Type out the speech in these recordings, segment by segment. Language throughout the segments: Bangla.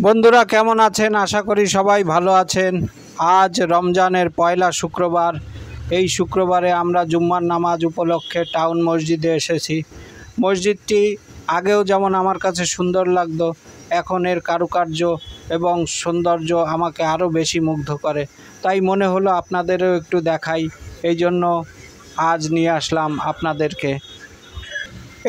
বন্ধুরা কেমন আছেন? আশা করি সবাই ভালো আছেন। আজ রমজানের পয়লা শুক্রবার। এই শুক্রবারে আমরা জুম্মার নামাজ উপলক্ষে টাউন মসজিদে এসেছি। মসজিদটি আগেও যেমন আমার কাছে সুন্দর লাগতো, এখন এর কারুকার্য এবং সৌন্দর্য আমাকে আরও বেশি মুগ্ধ করে। তাই মনে হলো আপনাদেরও একটু দেখাই, এই জন্য আজ নিয়ে আসলাম আপনাদেরকে।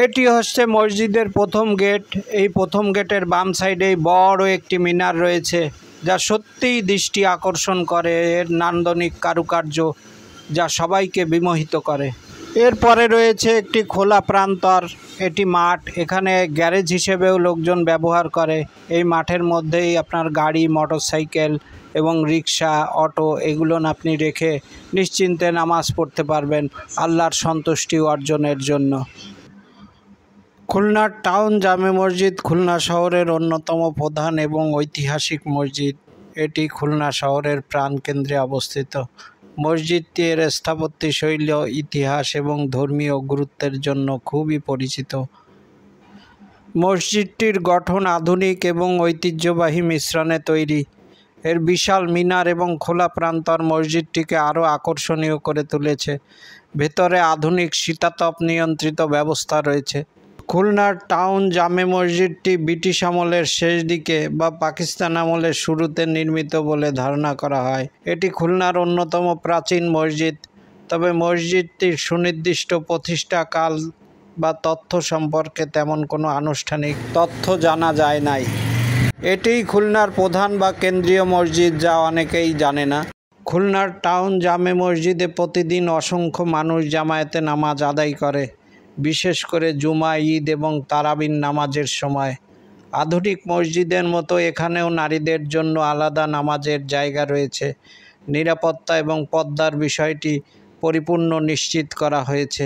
এটি হচ্ছে মসজিদের প্রথম গেট। এই প্রথম গেটের বাম সাইডেই বড় একটি মিনার রয়েছে, যা সত্যিই দৃষ্টি আকর্ষণ করে। এর নান্দনিক কারুকার্য যা সবাইকে বিমোহিত করে। এরপরে রয়েছে একটি খোলা প্রান্তর, এটি মাঠ। এখানে গ্যারেজ হিসেবেও লোকজন ব্যবহার করে। এই মাঠের মধ্যেই আপনার গাড়ি, মোটরসাইকেল এবং রিক্সা, অটো এগুলো আপনি রেখে নিশ্চিন্তে নামাজ পড়তে পারবেন আল্লাহর সন্তুষ্টি অর্জনের জন্য। খুলনার টাউন জামে মসজিদ খুলনা শহরের অন্যতম প্রধান এবং ঐতিহাসিক মসজিদ। এটি খুলনা শহরের প্রাণকেন্দ্রে অবস্থিত। মসজিদটি এর স্থাপত্যশৈলী, ইতিহাস এবং ধর্মীয় গুরুত্বের জন্য খুবই পরিচিত। মসজিদটির গঠন আধুনিক এবং ঐতিহ্যবাহী মিশ্রণে তৈরি। এর বিশাল মিনার এবং খোলা প্রান্তর মসজিদটিকে আরও আকর্ষণীয় করে তুলেছে। ভেতরে আধুনিক শীতাতপ নিয়ন্ত্রিত ব্যবস্থা রয়েছে। খুলনার টাউন জামে মসজিদটি ব্রিটিশ আমলের শেষ দিকে বা পাকিস্তান আমলের শুরুতে নির্মিত বলে ধারণা করা হয়। এটি খুলনার অন্যতম প্রাচীন মসজিদ, তবে মসজিদটির সুনির্দিষ্ট প্রতিষ্ঠাকাল বা তথ্য সম্পর্কে তেমন কোনো আনুষ্ঠানিক তথ্য জানা যায় নাই। এটিই খুলনার প্রধান বা কেন্দ্রীয় মসজিদ, যা অনেকেই জানে না। খুলনার টাউন জামে মসজিদে প্রতিদিন অসংখ্য মানুষ জামায়াতে নামাজ আদায় করে, বিশেষ করে জুমা, ঈদ এবং তারাবির নামাজের সময়। আধুনিক মসজিদের মতো এখানেও নারীদের জন্য আলাদা নামাজের জায়গা রয়েছে। নিরাপত্তা এবং পর্দার বিষয়টি পরিপূর্ণ নিশ্চিত করা হয়েছে।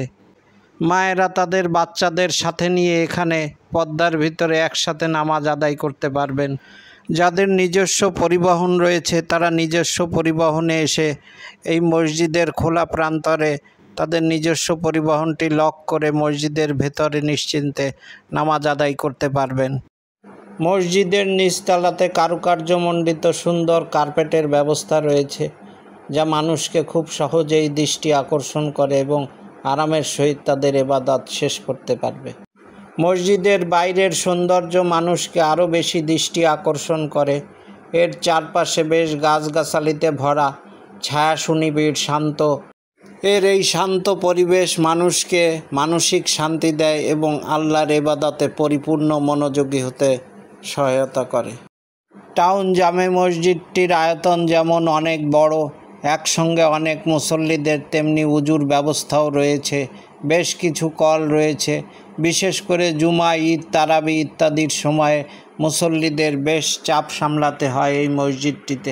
মায়েরা তাদের বাচ্চাদের সাথে নিয়ে এখানে পর্দার ভিতরে একসাথে নামাজ আদায় করতে পারবেন। যাদের নিজস্ব পরিবহন রয়েছে তারা নিজস্ব পরিবহনে এসে এই মসজিদের খোলা প্রান্তরে তাদের নিজস্ব পরিবহনটি লক করে মসজিদের ভেতরে নিশ্চিন্তে নামাজ আদায় করতে পারবেন। মসজিদের নিচতলাতে কারুকার্যমণ্ডিত সুন্দর কার্পেটের ব্যবস্থা রয়েছে, যা মানুষকে খুব সহজেই দৃষ্টি আকর্ষণ করে এবং আরামের সহিত তাদের ইবাদত শেষ করতে পারবে। মসজিদের বাইরের সৌন্দর্য মানুষকে আরও বেশি দৃষ্টি আকর্ষণ করে। এর চারপাশে বেশ গাছগাছালিতে ভরা, ছায়া সুনিবিড়, শান্ত। এর এই শান্ত পরিবেশ মানুষকে মানসিক শান্তি দেয় এবং আল্লাহর ইবাদতে পরিপূর্ণ মনোযোগী হতে সহায়তা করে। টাউন জামে মসজিদটির আয়তন যেমন অনেক বড়, একসঙ্গে অনেক মুসল্লিদের তেমনি উজুর ব্যবস্থাও রয়েছে। বেশ কিছু কল রয়েছে। বিশেষ করে জুমা, ঈদ, তারাবি ইত্যাদির সময়ে মুসল্লিদের বেশ চাপ সামলাতে হয় এই মসজিদটিতে।